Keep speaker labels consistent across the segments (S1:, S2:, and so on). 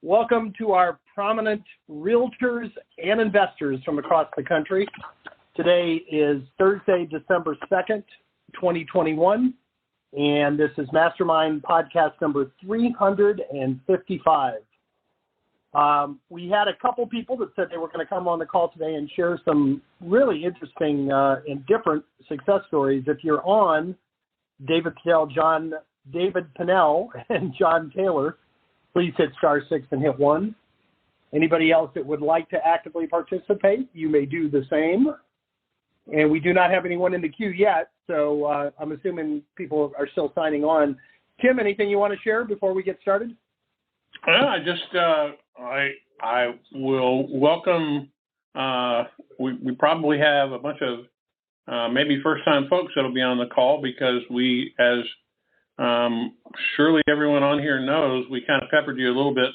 S1: Welcome to our prominent realtors and investors from across the country. Today is Thursday, December 2nd, 2021, and this is Mastermind podcast number 355. We had a couple people that said they were going to come on the call today and share some really interesting and different success stories. If you're on, David Pinnell and John Taylor, please hit *6 and hit 1. Anybody else that would like to actively participate, you may do the same. And we do not have anyone in the queue yet, so I'm assuming people are still signing on. Tim, anything you want to share before we get started?
S2: I will welcome, we probably have a bunch of maybe first-time folks that'll be on the call because we, as surely everyone on here knows, we kind of peppered you a little bit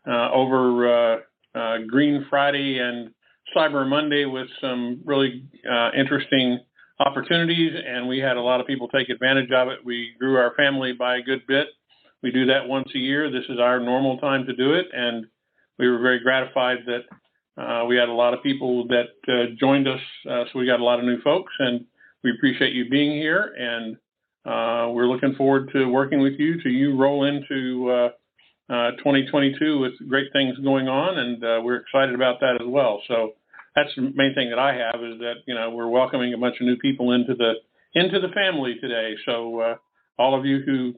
S2: over Green Friday and Cyber Monday with some really interesting opportunities, and we had a lot of people take advantage of it. We grew our family by a good bit. We do that once a year. This is our normal time to do it, and we were very gratified that we had a lot of people that joined us, so we got a lot of new folks, and we appreciate you being here, and we're looking forward to working with you till you roll into 2022 with great things going on, and we're excited about that as well. So that's the main thing that I have is that, you know, we're welcoming a bunch of new people into the family today. So all of you who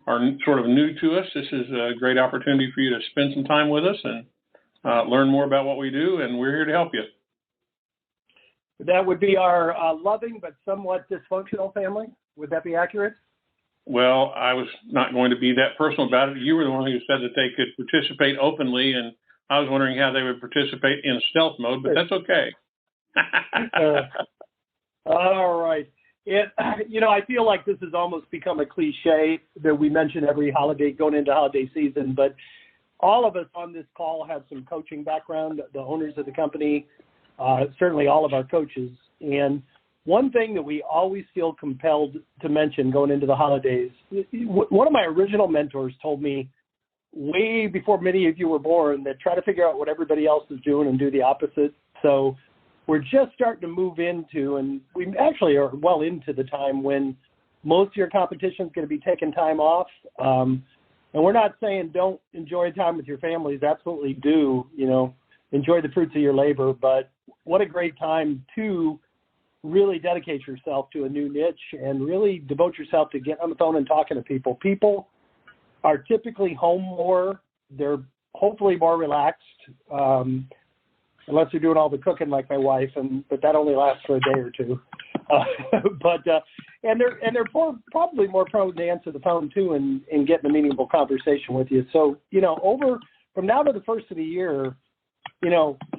S2: are sort of new to us, this is a great opportunity for you to spend some time with us and learn more about what we do, and we're here to help you.
S1: That would be our loving but somewhat dysfunctional family. Would that be accurate?
S2: Well, I was not going to be that personal about it. You were the one who said that they could participate openly, and I was wondering how they would participate in stealth mode, but that's okay.
S1: All right. I feel like this has almost become a cliche that we mention every holiday going into holiday season, but all of us on this call have some coaching background, the owners of the company, certainly all of our coaches. And one thing that we always feel compelled to mention going into the holidays, one of my original mentors told me way before many of you were born that try to figure out what everybody else is doing and do the opposite. So we're just starting to move into, and we actually are well into the time when most of your competition is going to be taking time off. And we're not saying don't enjoy time with your families. Absolutely do, enjoy the fruits of your labor. But what a great time to really dedicate yourself to a new niche and really devote yourself to getting on the phone and talking to people. People are typically home more. They're hopefully more relaxed, unless they're doing all the cooking like my wife, but that only lasts for a day or two. And they're probably more prone to answer the phone too and getting a meaningful conversation with you. So, from now to the first of the year,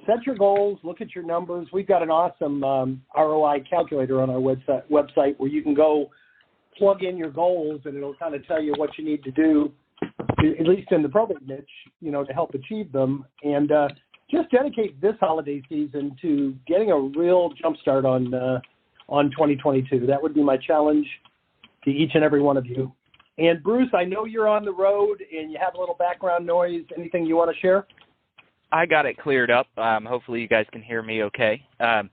S1: set your goals, look at your numbers. We've got an awesome ROI calculator on our website where you can go plug in your goals, and it'll kind of tell you what you need to do, at least in the probate niche, to help achieve them. And just dedicate this holiday season to getting a real jump start on 2022. That would be my challenge to each and every one of you. And Bruce, I know you're on the road and you have a little background noise. Anything you want to share?
S3: I got it cleared up. Hopefully you guys can hear me okay. So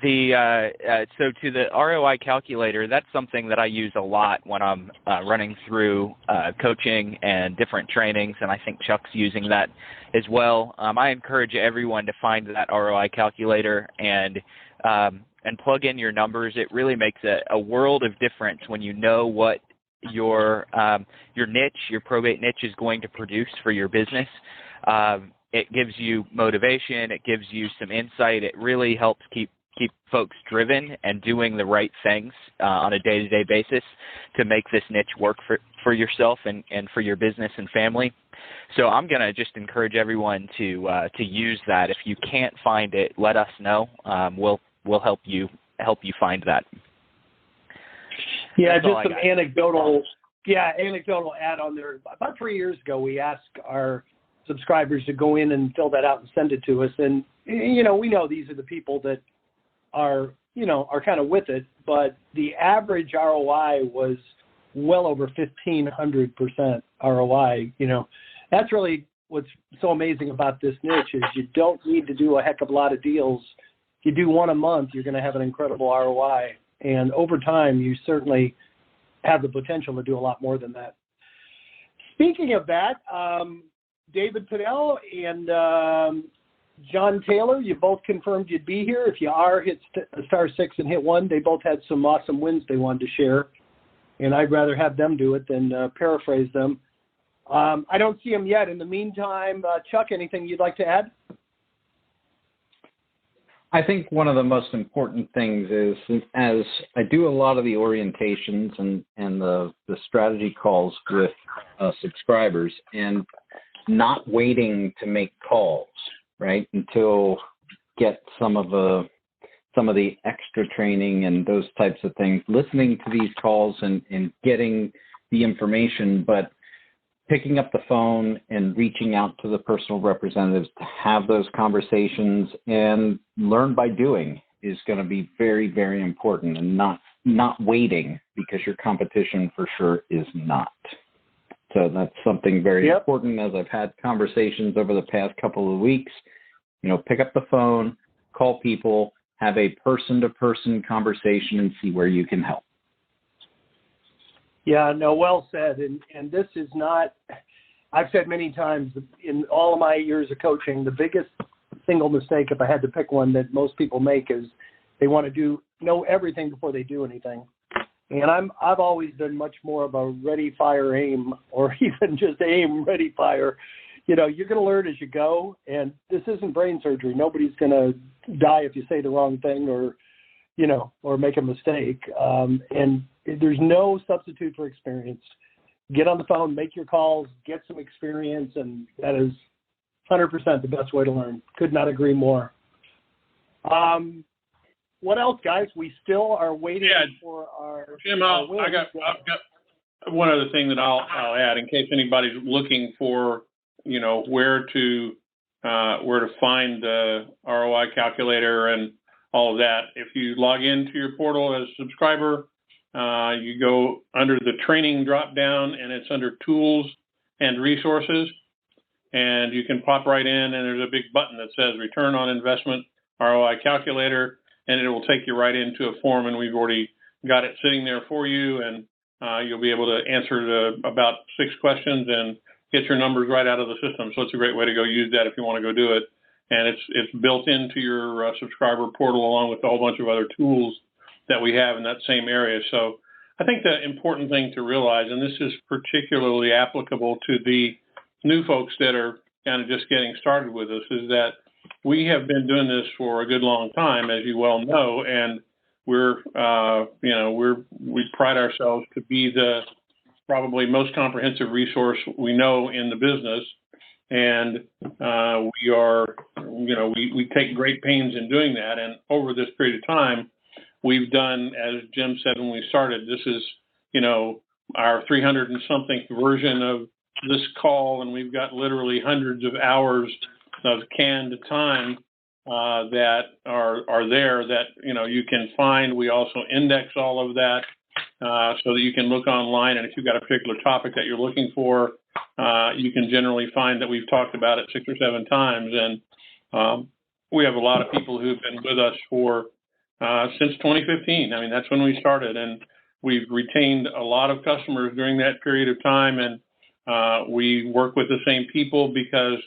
S3: to the ROI calculator, that's something that I use a lot when I'm running through coaching and different trainings, and I think Chuck's using that as well. I encourage everyone to find that ROI calculator and plug in your numbers. It really makes a world of difference when you know what your niche, your probate niche, is going to produce for your business. It gives you motivation. It gives you some insight. It really helps keep folks driven and doing the right things on a day-to-day basis to make this niche work for yourself and for your business and family. So I'm going to just encourage everyone to use that. If you can't find it, let us know. We'll help you find that.
S1: Yeah, just some anecdotal add on there. About 3 years ago, we asked our subscribers to go in and fill that out and send it to us. And, we know these are the people that are kind of with it, but the average ROI was well over 1,500% ROI. That's really what's so amazing about this niche is you don't need to do a heck of a lot of deals. If you do one a month, you're going to have an incredible ROI. And over time, you certainly have the potential to do a lot more than that. Speaking of that, David Pinnell and John Taylor, you both confirmed you'd be here. If you are, hit star 6 and hit 1. They both had some awesome wins they wanted to share, and I'd rather have them do it than paraphrase them. I don't see them yet. In the meantime, Chuck, anything you'd like to add?
S4: I think one of the most important things is, as I do a lot of the orientations and the strategy calls with subscribers, and not waiting to make calls, right, until get some of the extra training and those types of things, listening to these calls and getting the information, but picking up the phone and reaching out to the personal representatives to have those conversations and learn by doing is going to be very, very important, and not waiting, because your competition for sure is not. So that's something very important. As I've had conversations over the past couple of weeks, pick up the phone, call people, have a person-to-person conversation, and see where you can help.
S1: Yeah, no, well said. And this is not, I've said many times in all of my years of coaching, the biggest single mistake, if I had to pick one, that most people make is they want to know everything before they do anything. And I've always been much more of a ready, fire, aim, or even just aim, ready, fire. You're going to learn as you go, and this isn't brain surgery. Nobody's going to die if you say the wrong thing or make a mistake. And there's no substitute for experience. Get on the phone, make your calls, get some experience, and that is 100% the best way to learn. Could not agree more. What else, guys? We still are waiting for our
S2: Jim. I've got one other thing that I'll add in case anybody's looking for where to find the ROI calculator and all of that. If you log into your portal as a subscriber, you go under the training drop down, and it's under tools and resources, and you can pop right in, and there's a big button that says return on investment ROI calculator, and it will take you right into a form, and we've already got it sitting there for you, and you'll be able to answer about 6 questions and get your numbers right out of the system. So it's a great way to go use that if you want to go do it. And it's built into your subscriber portal along with a whole bunch of other tools that we have in that same area. So I think the important thing to realize, and this is particularly applicable to the new folks that are kind of just getting started with us, is that we have been doing this for a good long time, as you well know, and we pride ourselves to be the probably most comprehensive resource we know in the business. And we take great pains in doing that. And over this period of time, we've done, as Jim said when we started, this is, our 300 and something version of this call. And we've got literally hundreds of hours of canned time that are there that, you can find. We also index all of that so that you can look online. And if you've got a particular topic that you're looking for, you can generally find that we've talked about it 6 or 7 times. And we have a lot of people who've been with us for since 2015. I mean, that's when we started. And we've retained a lot of customers during that period of time. And we work with the same people because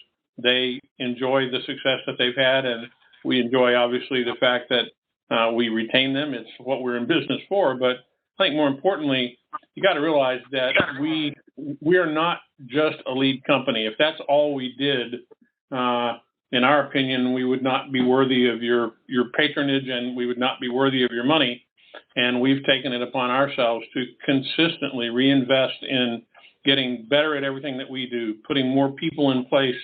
S2: they enjoy the success that they've had. And we enjoy, obviously, the fact that we retain them. It's what we're in business for. But I think more importantly, you got to realize that we are not just a lead company. If that's all we did, in our opinion, we would not be worthy of your patronage, and we would not be worthy of your money. And we've taken it upon ourselves to consistently reinvest in getting better at everything that we do, putting more people in place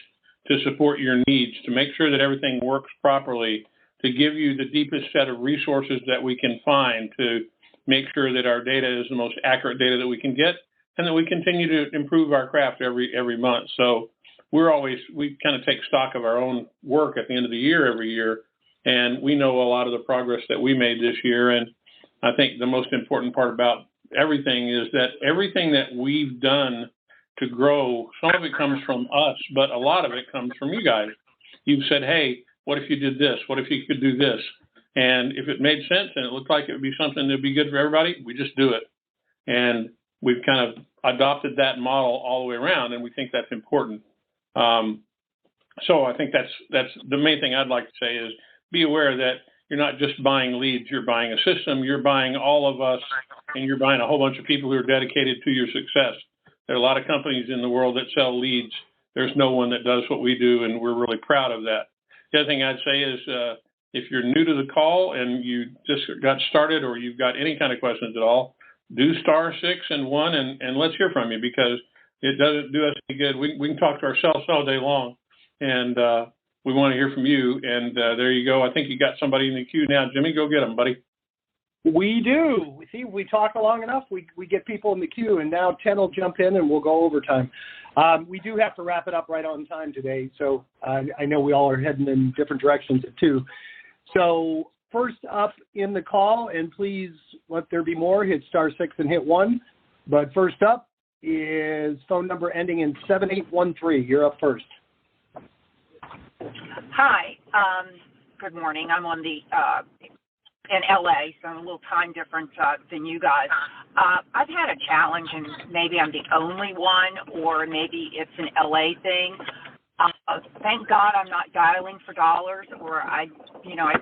S2: to support your needs, to make sure that everything works properly, to give you the deepest set of resources that we can find, to make sure that our data is the most accurate data that we can get, and that we continue to improve our craft every month. So we kind of take stock of our own work at the end of the year every year, and we know a lot of the progress that we made this year. And I think the most important part about everything is that everything that we've done to grow. Some of it comes from us, but a lot of it comes from you guys. You've said, hey, what if you did this? What if you could do this? And if it made sense and it looked like it would be something that would be good for everybody, we just do it. And we've kind of adopted that model all the way around, and we think that's important. So I think that's the main thing I'd like to say is be aware that you're not just buying leads, you're buying a system, you're buying all of us, and you're buying a whole bunch of people who are dedicated to your success. There are a lot of companies in the world that sell leads. There's no one that does what we do, and we're really proud of that. The other thing I'd say is if you're new to the call and you just got started or you've got any kind of questions at all, do *6 and 1 and let's hear from you, because it doesn't do us any good. We can talk to ourselves all day long, and we want to hear from you. And there you go. I think you got somebody in the queue now. Jimmy, go get them, buddy.
S1: We do. See, we talk long enough, we get people in the queue, and now 10 will jump in and we'll go overtime. We do have to wrap it up right on time today, so I know we all are heading in different directions at 2. So first up in the call, and please let there be more, hit *6 and hit 1. But first up is phone number ending in 7813. You're up first.
S5: Hi. Good morning. I'm on the in LA, so I'm a little time different than you guys. I've had a challenge, and maybe I'm the only one, or maybe it's an LA thing. Thank God I'm not dialing for dollars, or I'd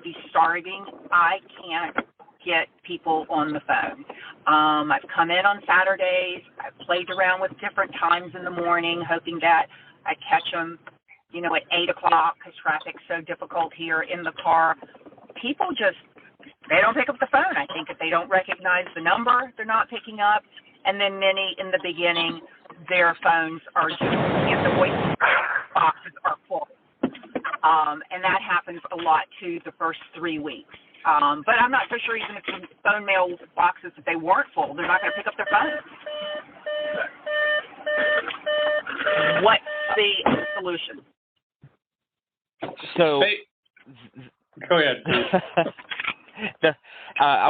S5: be starving. I can't get people on the phone. I've come in on Saturdays. I've played around with different times in the morning, hoping that I catch them, at 8 o'clock, because traffic's so difficult here in the car. People they don't pick up the phone. I think if they don't recognize the number, they're not picking up. And then many in the beginning, their phones are just, the voice boxes are full. And that happens a lot too the first 3 weeks. But I'm not so sure even if the phone mail boxes, if they weren't full, they're not going to pick up their phone. What's the solution?
S3: So,
S2: go ahead.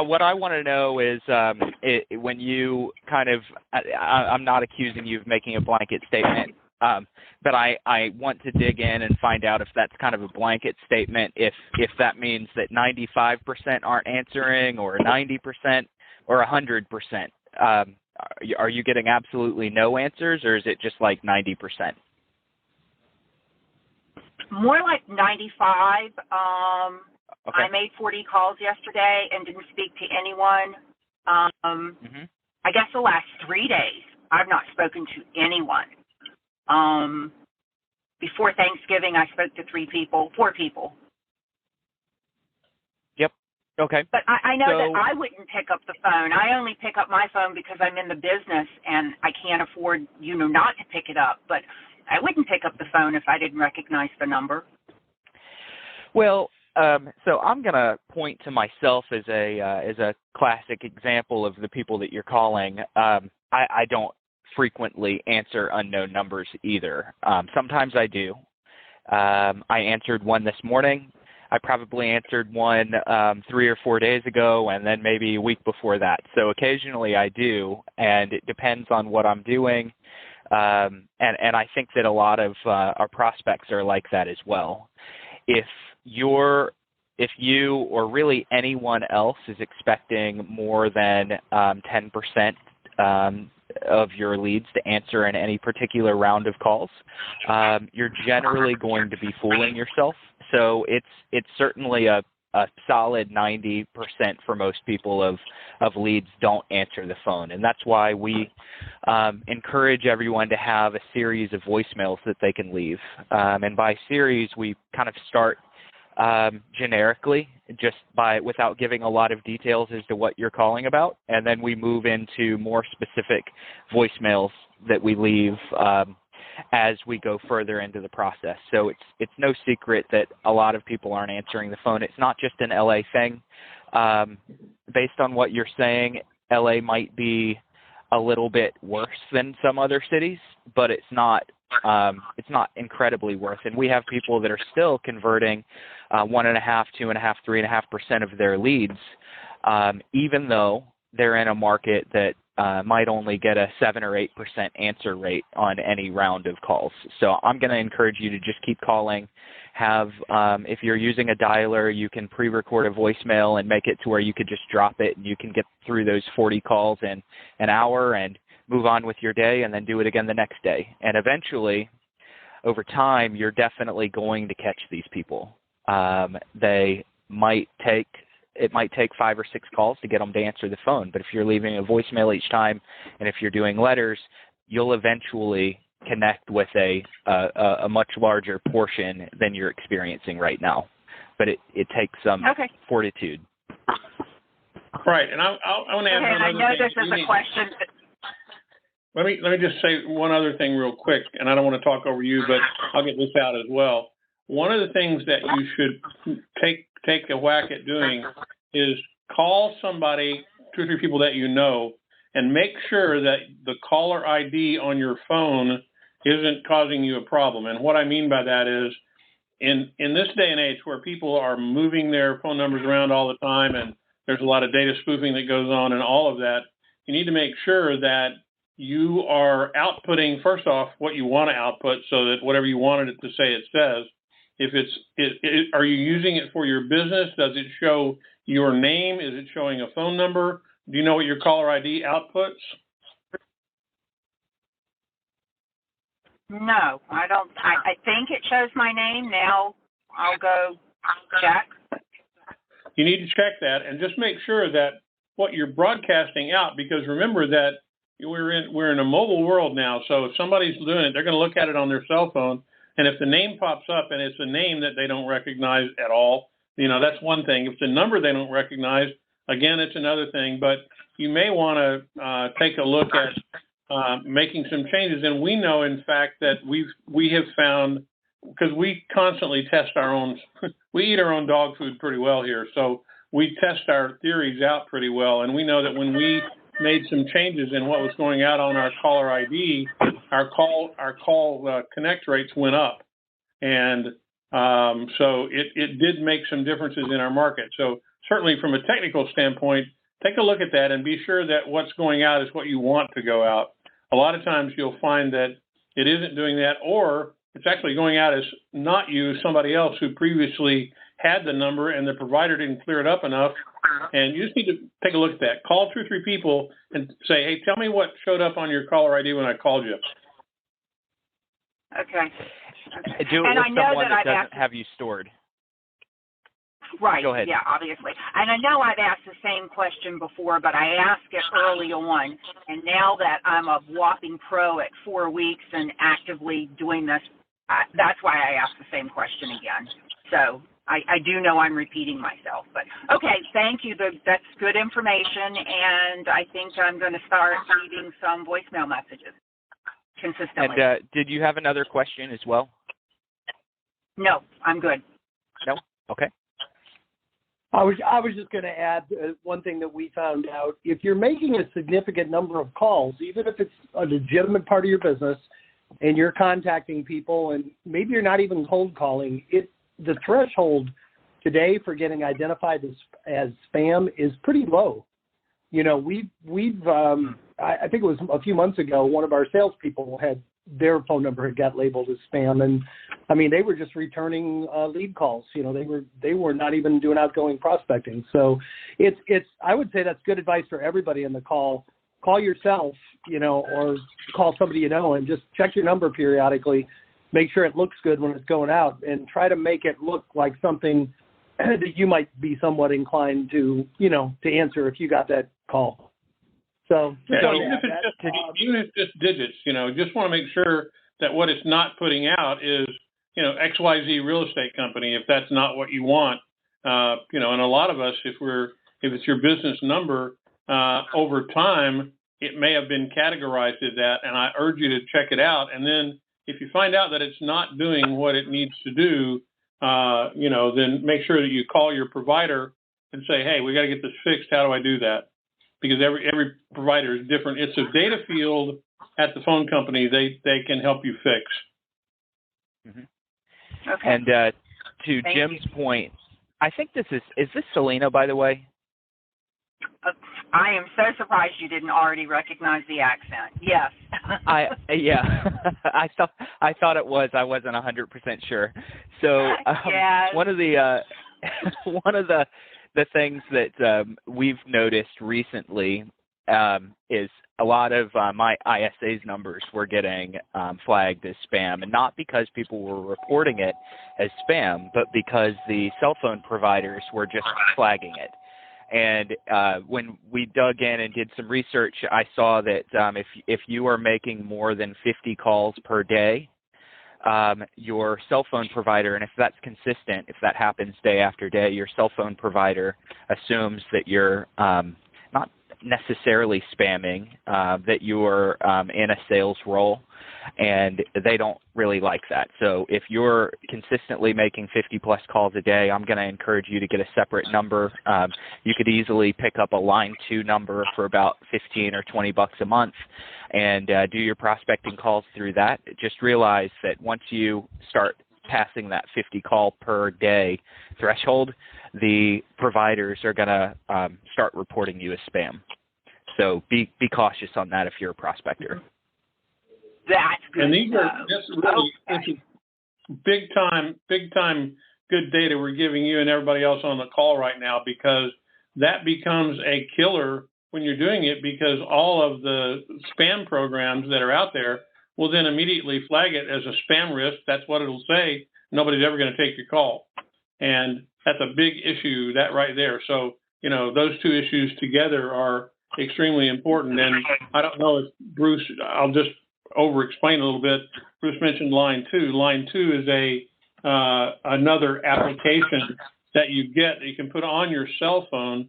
S3: What I want to know is when you kind of, I'm not accusing you of making a blanket statement, but I want to dig in and find out if that's kind of a blanket statement, if that means that 95% aren't answering, or 90%, or 100%. Are you getting absolutely no answers, or is it just like 90%?
S5: More like 95.
S3: Okay.
S5: I made 40 calls yesterday and didn't speak to anyone. I guess the last 3 days, I've not spoken to anyone. Before Thanksgiving, I spoke to 4 people.
S3: Yep. Okay.
S5: But I know that I wouldn't pick up the phone. I only pick up my phone because I'm in the business and I can't afford, not to pick it up. But I wouldn't pick up the phone if I didn't recognize the number.
S3: Well, so I'm going to point to myself as a classic example of the people that you're calling. I don't frequently answer unknown numbers either. Sometimes I do. I answered one this morning. I probably answered one 3 or 4 days ago, and then maybe a week before that. So occasionally I do, and it depends on what I'm doing. And I think that a lot of our prospects are like that as well. If you or really anyone else is expecting more than 10% of your leads to answer in any particular round of calls, you're generally going to be fooling yourself. So it's certainly a solid 90% for most people of leads don't answer the phone. And that's why we encourage everyone to have a series of voicemails that they can leave. And by series, we kind of start generically, just without giving a lot of details as to what you're calling about, and then we move into more specific voicemails that we leave as we go further into the process. So it's no secret that a lot of people aren't answering the phone. It's not just an LA thing. Based on what you're saying, LA might be a little bit worse than some other cities, but it's not incredibly worse. And we have people that are still converting 1.5%, 2.5%, 3.5% of their leads, even though they're in a market that might only get a 7 or 8% answer rate on any round of calls. So I'm going to encourage you to just keep calling. Have, if you're using a dialer, you can pre-record a voicemail and make it to where you could just drop it and you can get through those 40 calls in an hour and move on with your day and then do it again the next day. And eventually, over time, you're definitely going to catch these people. It might take 5 or 6 calls to get them to answer the phone. But if you're leaving a voicemail each time, and if you're doing letters, you'll eventually connect with a much larger portion than you're experiencing right now. But it takes some fortitude.
S2: Right, and I want to add one other thing.
S5: I know this is a question.
S2: Let me just say one other thing real quick, and I don't want to talk over you, but I'll get this out as well. One of the things that you should take a whack at doing is call somebody, 2 or 3 people that you know, and make sure that the caller ID on your phone isn't causing you a problem. And what I mean by that is, in this day and age where people are moving their phone numbers around all the time and there's a lot of data spoofing that goes on and all of that, you need to make sure that you are outputting, first off, what you want to output so that whatever you wanted it to say, it says. If are you using it for your business? Does it show your name? Is it showing a phone number? Do you know what your caller ID outputs?
S5: No, I don't. I think it shows my name. Now I'll go check.
S2: You need to check that and just make sure that what you're broadcasting out, because remember that we're in a mobile world now. So if somebody's doing it, they're going to look at it on their cell phone. And if the name pops up and it's a name that they don't recognize at all, that's one thing. If it's a number they don't recognize, again, it's another thing. But you may want to take a look at making some changes. And we know, in fact, that we have found, because we constantly test our own, we eat our own dog food pretty well here. So we test our theories out pretty well. And we know that when we made some changes in what was going out on our caller ID, our call connect rates went up, and so it did make some differences in our market. So certainly from a technical standpoint, take a look at that and be sure that what's going out is what you want to go out. A lot of times you'll find that it isn't doing that, or it's actually going out as not you, somebody else who previously had the number and the provider didn't clear it up enough. And you just need to take a look at that. Call 2 or 3 people and say, hey, tell me what showed up on your caller ID when I called you.
S5: Okay.
S3: Do it
S5: and
S3: with
S5: I know
S3: someone that doesn't
S5: asked,
S3: have you stored.
S5: Right.
S3: Go ahead.
S5: Yeah, obviously. And I know I've asked the same question before, but I asked it early on. And now that I'm a whopping pro at 4 weeks and actively doing this, that's why I asked the same question again. So I do know I'm repeating myself. But, okay, thank you. That's good information. And I think I'm going to start leaving some voicemail messages consistently.
S3: And did you have another question as well?
S5: No, I'm good.
S3: No? Okay.
S1: I was just going to add one thing that we found out. If you're making a significant number of calls, even if it's a legitimate part of your business and you're contacting people and maybe you're not even cold calling, the threshold today for getting identified as spam is pretty low. You know, I think it was a few months ago, one of our salespeople had their phone number had got labeled as spam, and I mean they were just returning lead calls. You know, they were not even doing outgoing prospecting. So it's I would say that's good advice for everybody in the call. Call yourself, you know, or call somebody you know, and just check your number periodically. Make sure it looks good when it's going out, and try to make it look like something that you might be somewhat inclined to, you know, to answer if you got that call. So
S2: even if it's just digits, you know, just want to make sure that what it's not putting out is, you know, XYZ real estate company, if that's not what you want. You know, and a lot of us, if it's your business number, over time, it may have been categorized as that, and I urge you to check it out. And then if you find out that it's not doing what it needs to do, you know, then make sure that you call your provider and say, hey, we got to get this fixed. How do I do that? Because every provider is different. It's a data field at the phone company they can help you fix.
S3: Mm-hmm. Okay. And to Jim's point, I think is this Selena, by the way?
S5: I am so surprised you didn't already recognize the accent. Yes.
S3: Yeah, I thought it was. I wasn't 100% sure. So
S5: yes.
S3: one of the one of the things that we've noticed recently is a lot of my ISA's numbers were getting flagged as spam, and not because people were reporting it as spam, but because the cell phone providers were just flagging it. And when we dug in and did some research, I saw that if you are making more than 50 calls per day, your cell phone provider, and if that's consistent, if that happens day after day, your cell phone provider assumes that you're not necessarily spamming, that you're in a sales role, and they don't really like that. So if you're consistently making 50 plus calls a day, I'm going to encourage you to get a separate number. You could easily pick up a line 2 number for about $15 or $20 a month and do your prospecting calls through that. Just realize that once you start passing that 50 call per day threshold, the providers are going to start reporting you as spam. So be cautious on that if you're a prospector.
S5: That's good.
S2: And these are this is big time good data we're giving you and everybody else on the call right now, because that becomes a killer when you're doing it, because all of the spam programs that are out there will then immediately flag it as a spam risk. That's what it'll say. Nobody's ever going to take your call. And that's a big issue, that right there. So, those two issues together are extremely important. And I don't know if Bruce, I'll just over-explain a little bit. Bruce mentioned line 2. Line 2 is another application that you get that you can put on your cell phone.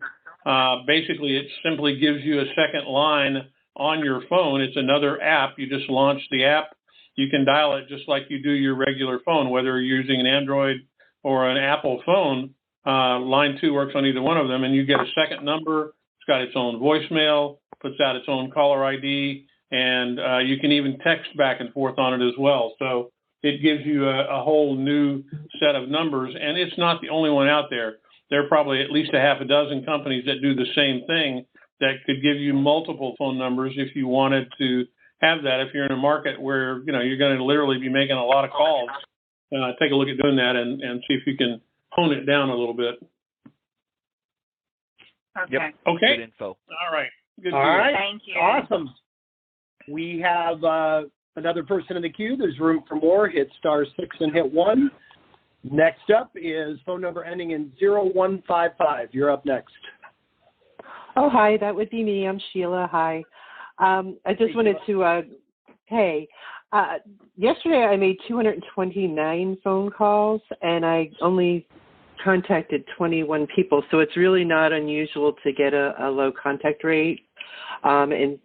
S2: Basically, it simply gives you a second line on your phone. It's another app. You just launch the app. You can dial it just like you do your regular phone, whether you're using an Android or an Apple phone. Line 2 works on either one of them, and you get a second number. It's got its own voicemail, puts out its own caller ID, and you can even text back and forth on it as well. So it gives you a whole new set of numbers, and it's not the only one out there. There are probably at least a half a dozen companies that do the same thing that could give you multiple phone numbers if you wanted to have that. If you're in a market where, you're going to literally be making a lot of calls, take a look at doing that and see if you can hone it down a little bit.
S5: Okay.
S3: Yep.
S2: Okay.
S3: Good info.
S2: All right. Good.
S1: All right.
S5: Thank you.
S1: Awesome. We have another person in the queue. There's room for more. Hit *6 and hit 1. Next up is phone number ending in 0155. You're up next.
S6: Oh, hi. That would be me. I'm Sheila. Hi. I just wanted to, yesterday I made 229 phone calls, and I only contacted 21 people, so it's really not unusual to get a low contact rate. And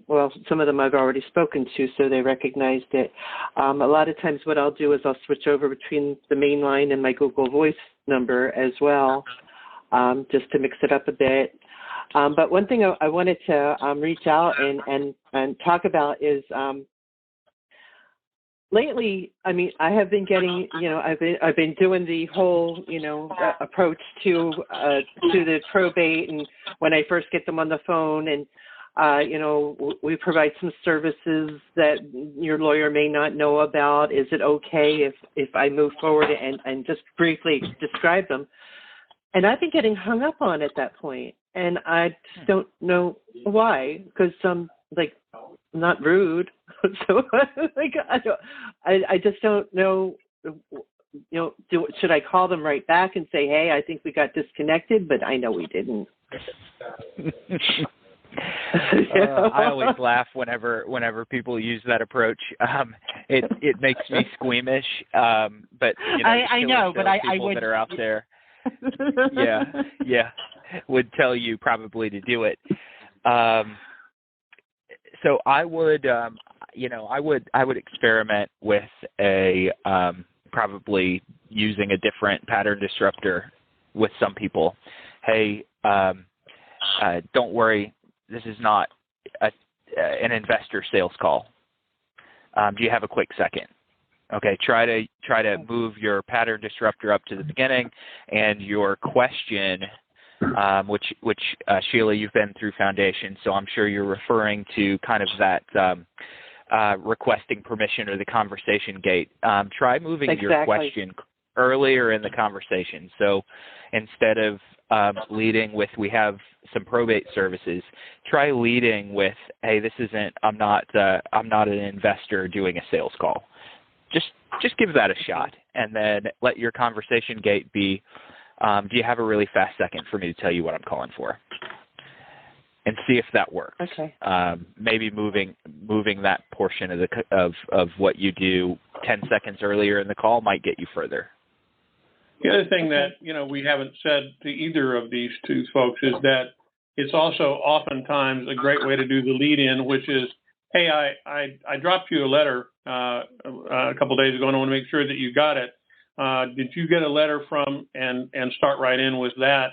S6: some of them I've already spoken to, so they recognized it. A lot of times what I'll do is I'll switch over between the main line and my Google Voice number as well, just to mix it up a bit. But one thing I wanted to reach out and talk about is lately, I have been getting, I've been doing the whole, approach to the probate, and when I first get them on the phone, and we provide some services that your lawyer may not know about. Is it okay if I move forward and just briefly describe them? And I've been getting hung up on at that point, and I just don't know why, because I'm not rude. So I just don't know, should I call them right back and say, hey, I think we got disconnected, but I know we didn't.
S3: I always laugh whenever people use that approach. It makes me squeamish. But
S6: I know, but I
S3: people
S6: would,
S3: that are out there, would tell you probably to do it. So I would, I would experiment with probably using a different pattern disruptor with some people. Hey, don't worry. This is not an investor sales call. Do you have a quick second? Okay, try to move your pattern disruptor up to the beginning, and your question which Sheila, you've been through foundation, so I'm sure you're referring to kind of that requesting permission or the conversation gate. Try moving your question earlier in the conversation. So instead of leading with, we have some probate services, try leading with, hey, this isn't, I'm not an investor doing a sales call. Just give that a shot, and then let your conversation gate be, do you have a really fast second for me to tell you what I'm calling for? And see if that works. Okay. Maybe moving that portion of what you do 10 seconds earlier in the call might get you further.
S2: The other thing that, we haven't said to either of these two folks is that it's also oftentimes a great way to do the lead-in, which is, hey, I dropped you a letter a couple of days ago, and I want to make sure that you got it. Did you get a letter from, and start right in with that.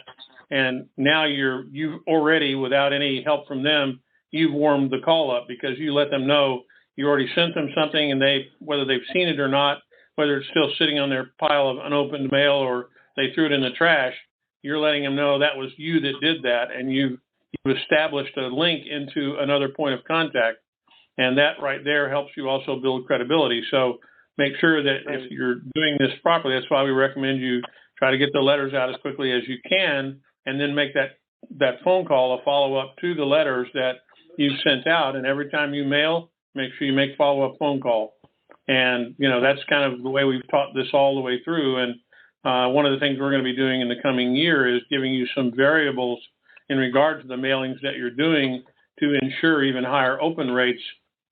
S2: And now you've already, without any help from them, you've warmed the call up because you let them know you already sent them something, and whether they've seen it or not, whether it's still sitting on their pile of unopened mail or they threw it in the trash, you're letting them know that was you that did that, and you've established a link into another point of contact. And that right there helps you also build credibility. So make sure that if you're doing this properly, that's why we recommend you try to get the letters out as quickly as you can, and then make that phone call a follow-up to the letters that you've sent out. And every time you mail, make sure you make follow-up phone call. And, that's kind of the way we've taught this all the way through. And one of the things we're going to be doing in the coming year is giving you some variables in regard to the mailings that you're doing to ensure even higher open rates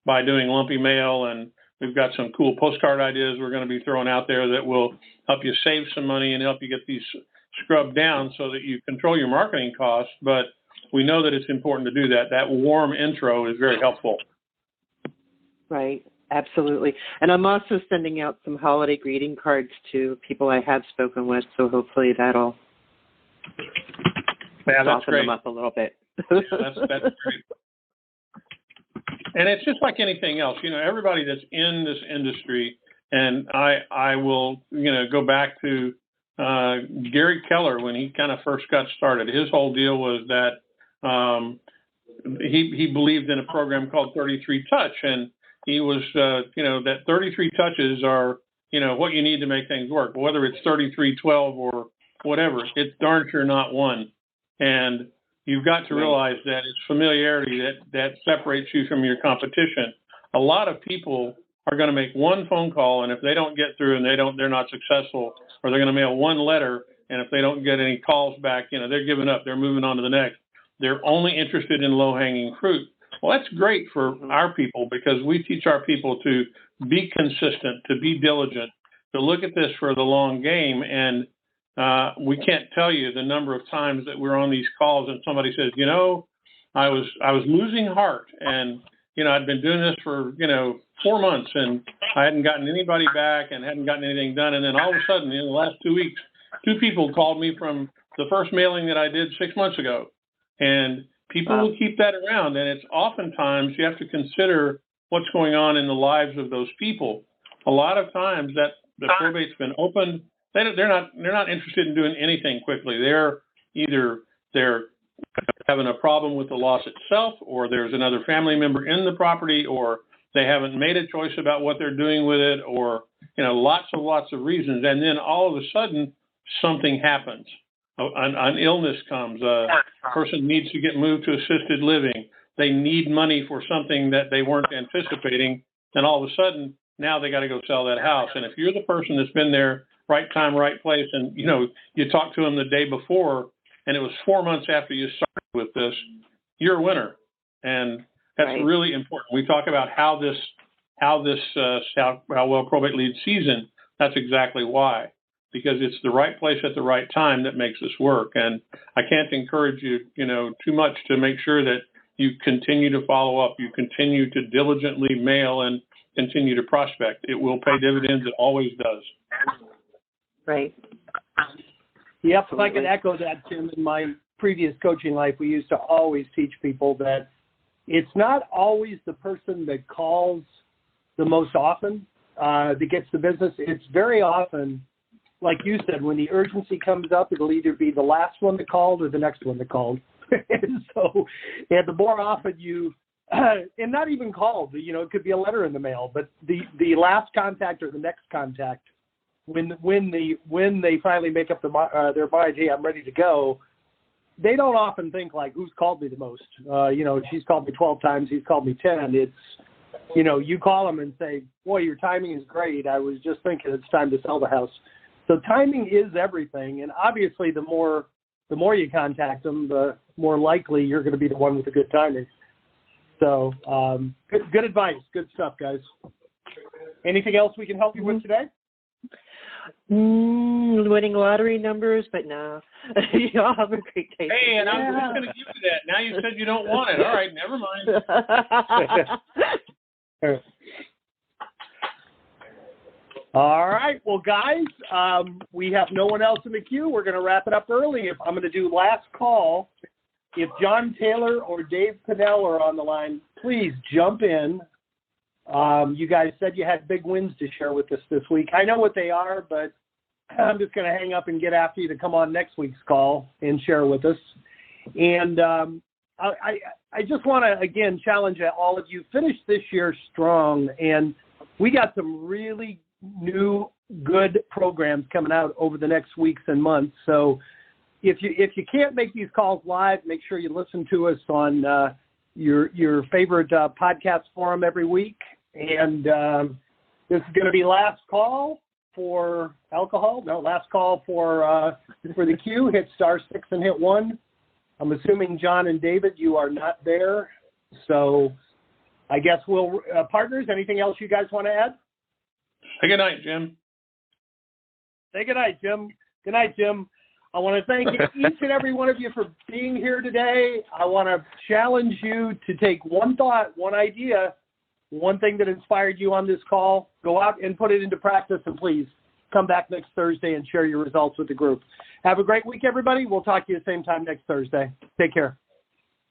S2: by doing lumpy mail. And we've got some cool postcard ideas we're going to be throwing out there that will help you save some money and help you get these scrubbed down so that you control your marketing costs. But we know that it's important to do that. That warm intro is very helpful.
S6: Right. Absolutely. And I'm also sending out some holiday greeting cards to people I have spoken with, so hopefully that'll soften them up a little bit.
S2: That's great. And it's just like anything else. Everybody that's in this industry, and I will, go back to Gary Keller when he kind of first got started. His whole deal was that he believed in a program called 33 Touch, and he was, that 33 touches are, what you need to make things work. Whether it's 3312 or whatever, it's darn sure not one. And you've got to realize that it's familiarity that separates you from your competition. A lot of people are going to make one phone call, and if they don't get through and they're not successful, or they're going to mail one letter, and if they don't get any calls back, they're giving up. They're moving on to the next. They're only interested in low-hanging fruit. Well, that's great for our people because we teach our people to be consistent, to be diligent, to look at this for the long game. And we can't tell you the number of times that we're on these calls and somebody says, I was losing heart, and I'd been doing this for 4 months, and I hadn't gotten anybody back and hadn't gotten anything done. And then all of a sudden, in the last 2 weeks, 2 people called me from the first mailing that I did 6 months ago, and people will keep that around, and it's oftentimes you have to consider what's going on in the lives of those people. A lot of times that the probate's been opened, they're not interested in doing anything quickly. They're having a problem with the loss itself, or there's another family member in the property, or they haven't made a choice about what they're doing with it, or lots of reasons. And then all of a sudden something happens. An illness comes, a person needs to get moved to assisted living. They need money for something that they weren't anticipating. And all of a sudden, now they got to go sell that house. And if you're the person that's been there, right time, right place, and, you talked to them the day before, and it was 4 months after you started with this, you're a winner. And that's really important. We talk about how well probate leads season. That's exactly why. Because it's the right place at the right time that makes this work. And I can't encourage you, too much to make sure that you continue to follow up, you continue to diligently mail and continue to prospect. It will pay dividends. It always does.
S6: Right.
S1: Yep. If I could echo that, Tim, in my previous coaching life, we used to always teach people that it's not always the person that calls the most often that gets the business. It's very often like you said, when the urgency comes up, it'll either be the last one that called or the next one that called. And so, and the more often you, and not even called, you know, it could be a letter in the mail, but the last contact or the next contact, when they finally make up their mind, hey, I'm ready to go, they don't often think like, who's called me the most? You know, she's called me 12 times, he's called me 10. It's, you know, you call them and say, boy, your timing is great. I was just thinking it's time to sell the house. So timing is everything. And obviously the more you contact them, the more likely you're going to be the one with the good timing. So good advice. Good stuff, guys. Anything else we can help you with today?
S6: Winning lottery numbers, but no. Y'all have a great day.
S2: Hey, and I'm just going to give you that. Now you said you don't want it. All right, never mind.
S1: All right. Well, guys, we have no one else in the queue. We're going to wrap it up early. I'm going to do last call. If John Taylor or Dave Pinnell are on the line, please jump in. You guys said you had big wins to share with us this week. I know what they are, but I'm just going to hang up and get after you to come on next week's call and share with us. And I just want to, again, challenge all of you. Finish this year strong. And we got some really new, good programs coming out over the next weeks and months. So if you can't make these calls live, make sure you listen to us on your favorite podcast forum every week. And this is going to be last call for alcohol. No, last call for the queue. Hit *6 and hit 1. I'm assuming John and David, you are not there. So I guess we'll partners. Anything else you guys want to add?
S2: Hey, good night, Jim.
S1: Say good night, Jim. Good night, Jim. I want to thank each and every one of you for being here today. I want to challenge you to take one thought, one idea, one thing that inspired you on this call, go out and put it into practice, and please come back next Thursday and share your results with the group. Have a great week, everybody. We'll talk to you at the same time next Thursday. Take care.